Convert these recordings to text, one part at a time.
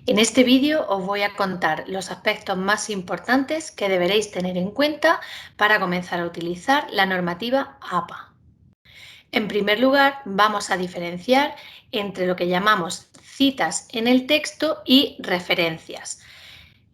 En este vídeo os voy a contar los aspectos más importantes que deberéis tener en cuenta para comenzar a utilizar la normativa APA. En primer lugar, vamos a diferenciar entre lo que llamamos citas en el texto y referencias.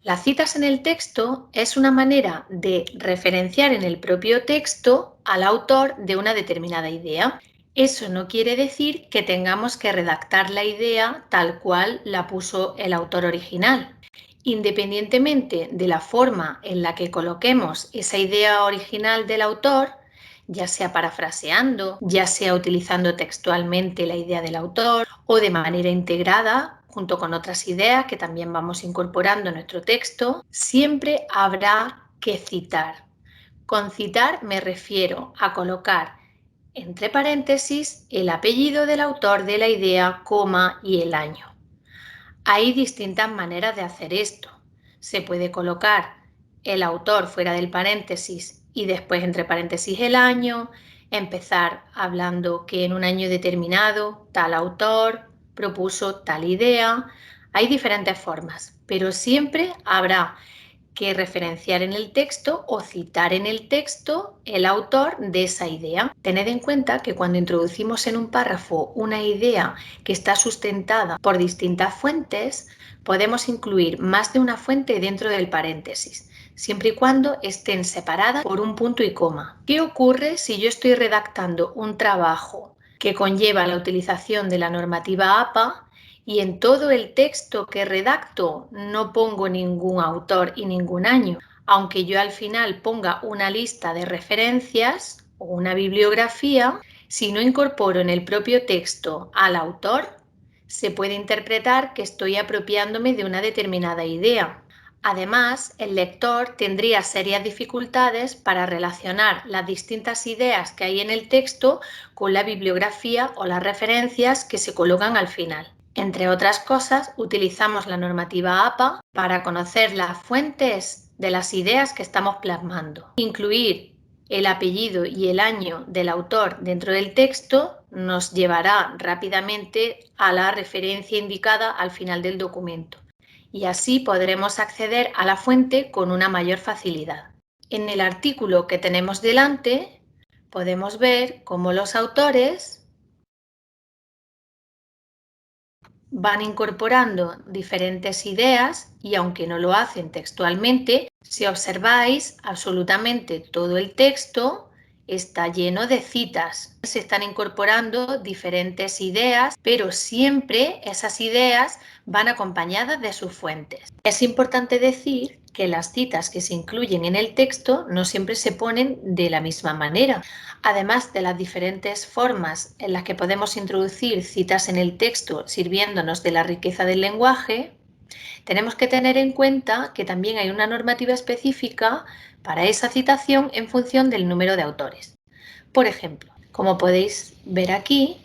Las citas en el texto es una manera de referenciar en el propio texto al autor de una determinada idea. Eso no quiere decir que tengamos que redactar la idea tal cual la puso el autor original. Independientemente de la forma en la que coloquemos esa idea original del autor, ya sea parafraseando, ya sea utilizando textualmente la idea del autor o de manera integrada junto con otras ideas que también vamos incorporando en nuestro texto, siempre habrá que citar. Con citar me refiero a colocar entre paréntesis el apellido del autor de la idea, coma y el año. Hay distintas maneras de hacer esto. Se puede colocar el autor fuera del paréntesis y después entre paréntesis el año, empezar hablando que en un año determinado tal autor propuso tal idea. Hay diferentes formas, pero siempre habrá que referenciar en el texto o citar en el texto el autor de esa idea. Tened en cuenta que cuando introducimos en un párrafo una idea que está sustentada por distintas fuentes, podemos incluir más de una fuente dentro del paréntesis, siempre y cuando estén separadas por un punto y coma. ¿Qué ocurre si yo estoy redactando un trabajo que conlleva la utilización de la normativa APA y en todo el texto que redacto no pongo ningún autor y ningún año? Aunque yo al final ponga una lista de referencias o una bibliografía, si no incorporo en el propio texto al autor, se puede interpretar que estoy apropiándome de una determinada idea. Además, el lector tendría serias dificultades para relacionar las distintas ideas que hay en el texto con la bibliografía o las referencias que se colocan al final. Entre otras cosas, utilizamos la normativa APA para conocer las fuentes de las ideas que estamos plasmando. Incluir el apellido y el año del autor dentro del texto nos llevará rápidamente a la referencia indicada al final del documento y así podremos acceder a la fuente con una mayor facilidad. En el artículo que tenemos delante podemos ver cómo los autores van incorporando diferentes ideas y aunque no lo hacen textualmente, si observáis, absolutamente todo el texto está lleno de citas. Se están incorporando diferentes ideas, pero siempre esas ideas van acompañadas de sus fuentes. Es importante decir que las citas que se incluyen en el texto no siempre se ponen de la misma manera. Además de las diferentes formas en las que podemos introducir citas en el texto sirviéndonos de la riqueza del lenguaje, tenemos que tener en cuenta que también hay una normativa específica para esa citación en función del número de autores. Por ejemplo, como podéis ver aquí,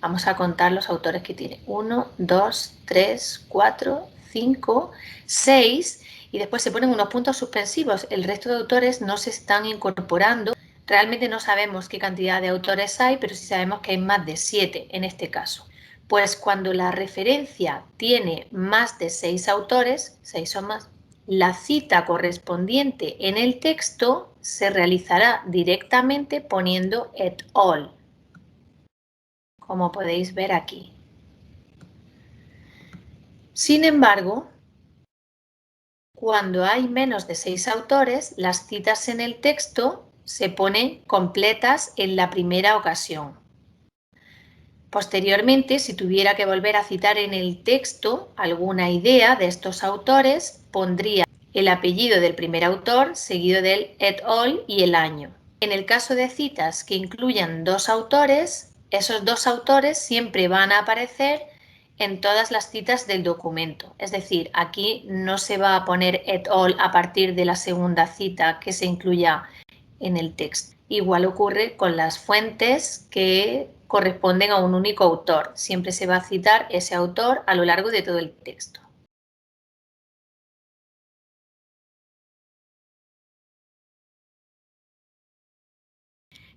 vamos a contar los autores que tiene. 1, 2, 3, 4, 5, 6 y después se ponen unos puntos suspensivos. El resto de autores no se están incorporando. Realmente no sabemos qué cantidad de autores hay, pero sí sabemos que hay más de 7 en este caso. Pues cuando la referencia tiene más de 6 autores, 6 o más, la cita correspondiente en el texto se realizará directamente poniendo et al, como podéis ver aquí. Sin embargo, cuando hay menos de 6 autores, las citas en el texto se ponen completas en la primera ocasión. Posteriormente, si tuviera que volver a citar en el texto alguna idea de estos autores, pondría el apellido del primer autor seguido del et al y el año. En el caso de citas que incluyan 2 autores, esos 2 autores siempre van a aparecer en todas las citas del documento. Es decir, aquí no se va a poner et al a partir de la segunda cita que se incluya en el texto. Igual ocurre con las fuentes que corresponden a un único autor. Siempre se va a citar ese autor a lo largo de todo el texto.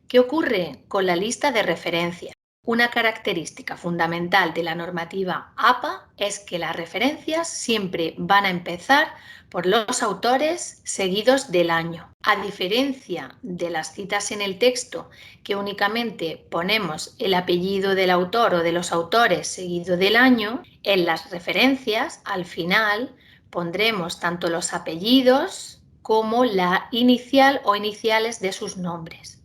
¿Qué ocurre con la lista de referencias? Una característica fundamental de la normativa APA es que las referencias siempre van a empezar por los autores seguidos del año. A diferencia de las citas en el texto, que únicamente ponemos el apellido del autor o de los autores seguido del año, en las referencias, al final, pondremos tanto los apellidos como la inicial o iniciales de sus nombres.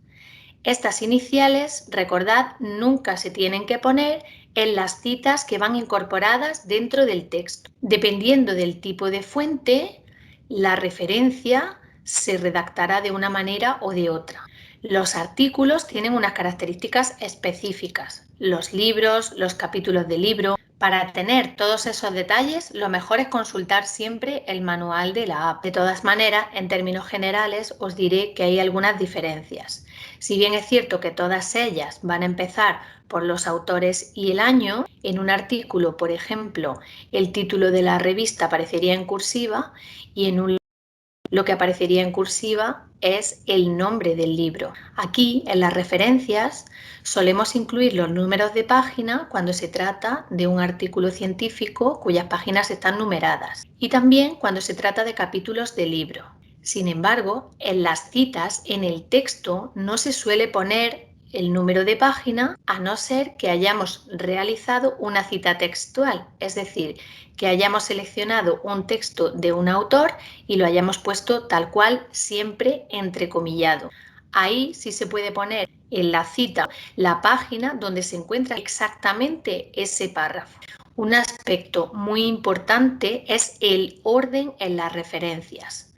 Estas iniciales, recordad, nunca se tienen que poner en las citas que van incorporadas dentro del texto. Dependiendo del tipo de fuente, la referencia se redactará de una manera o de otra. Los artículos tienen unas características específicas. Los libros, los capítulos de libro. Para tener todos esos detalles, lo mejor es consultar siempre el manual de la APA. De todas maneras, en términos generales, os diré que hay algunas diferencias. Si bien es cierto que todas ellas van a empezar por los autores y el año, en un artículo, por ejemplo, el título de la revista aparecería en cursiva y en un lo que aparecería en cursiva es el nombre del libro. Aquí, en las referencias, solemos incluir los números de página cuando se trata de un artículo científico cuyas páginas están numeradas y también cuando se trata de capítulos de libro. Sin embargo, en las citas, en el texto, no se suele poner el número de página a no ser que hayamos realizado una cita textual, es decir, que hayamos seleccionado un texto de un autor y lo hayamos puesto tal cual, siempre entrecomillado. Ahí sí se puede poner en la cita la página donde se encuentra exactamente ese párrafo. Un aspecto muy importante es el orden en las referencias.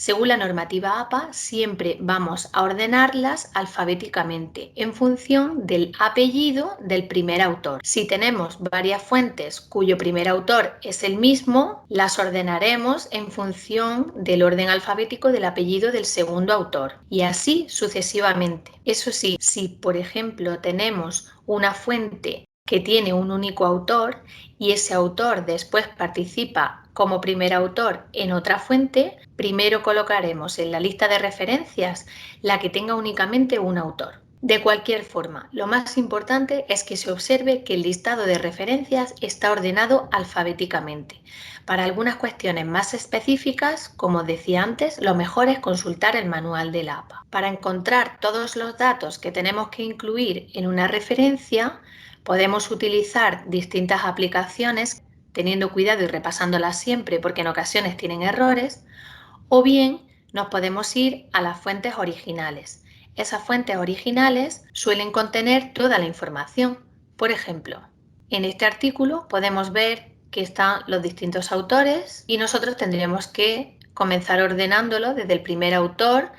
Según la normativa APA, siempre vamos a ordenarlas alfabéticamente en función del apellido del primer autor. Si tenemos varias fuentes cuyo primer autor es el mismo, las ordenaremos en función del orden alfabético del apellido del segundo autor y así sucesivamente. Eso sí, si por ejemplo tenemos una fuente que tiene un único autor y ese autor después participa como primer autor en otra fuente, primero colocaremos en la lista de referencias la que tenga únicamente un autor. De cualquier forma, lo más importante es que se observe que el listado de referencias está ordenado alfabéticamente. Para algunas cuestiones más específicas, como decía antes, lo mejor es consultar el manual de la APA. Para encontrar todos los datos que tenemos que incluir en una referencia, podemos utilizar distintas aplicaciones, teniendo cuidado y repasándolas siempre porque en ocasiones tienen errores, o bien nos podemos ir a las fuentes originales. Esas fuentes originales suelen contener toda la información. Por ejemplo, en este artículo podemos ver que están los distintos autores y nosotros tendríamos que comenzar ordenándolo desde el primer autor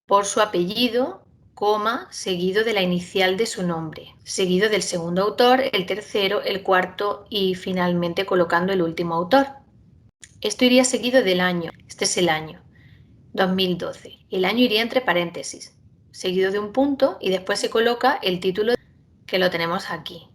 por su apellido, coma, seguido de la inicial de su nombre, seguido del segundo autor, el tercero, el cuarto y finalmente colocando el último autor. Esto iría seguido del año. Este es el año 2012. El año iría entre paréntesis, seguido de un punto y después se coloca el título que lo tenemos aquí.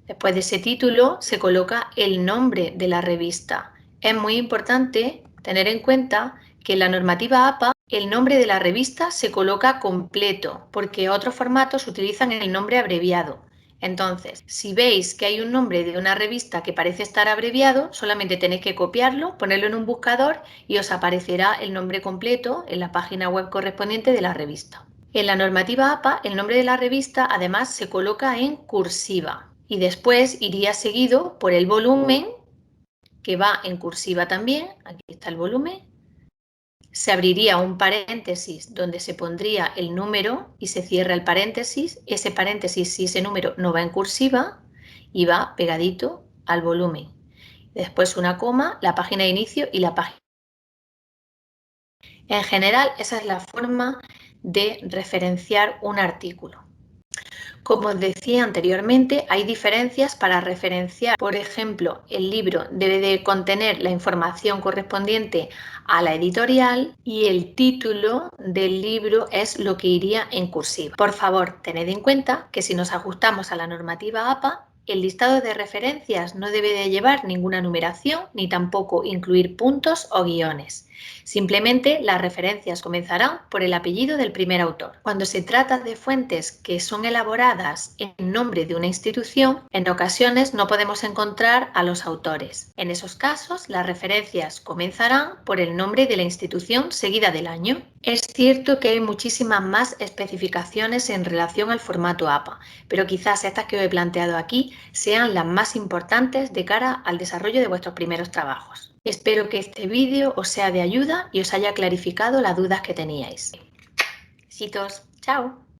Después de ese título se coloca el nombre de la revista. Es muy importante tener en cuenta que en la normativa APA el nombre de la revista se coloca completo porque otros formatos utilizan el nombre abreviado. Entonces, si veis que hay un nombre de una revista que parece estar abreviado, solamente tenéis que copiarlo, ponerlo en un buscador y os aparecerá el nombre completo en la página web correspondiente de la revista. En la normativa APA, el nombre de la revista además se coloca en cursiva y después iría seguido por el volumen que va en cursiva también. Aquí está el volumen. Se abriría un paréntesis donde se pondría el número y se cierra el paréntesis. Ese paréntesis, si ese número no va en cursiva, y va pegadito al volumen. Después una coma, la página de inicio y la página. En general, esa es la forma de referenciar un artículo. Como os decía anteriormente, hay diferencias para referenciar. Por ejemplo, el libro debe de contener la información correspondiente a la editorial y el título del libro es lo que iría en cursiva. Por favor, tened en cuenta que si nos ajustamos a la normativa APA, el listado de referencias no debe de llevar ninguna numeración ni tampoco incluir puntos o guiones. Simplemente las referencias comenzarán por el apellido del primer autor. Cuando se trata de fuentes que son elaboradas en nombre de una institución, en ocasiones no podemos encontrar a los autores. En esos casos, las referencias comenzarán por el nombre de la institución seguida del año. Es cierto que hay muchísimas más especificaciones en relación al formato APA, pero quizás estas que os he planteado aquí sean las más importantes de cara al desarrollo de vuestros primeros trabajos. Espero que este vídeo os sea de ayuda y os haya clarificado las dudas que teníais. Besitos, chao.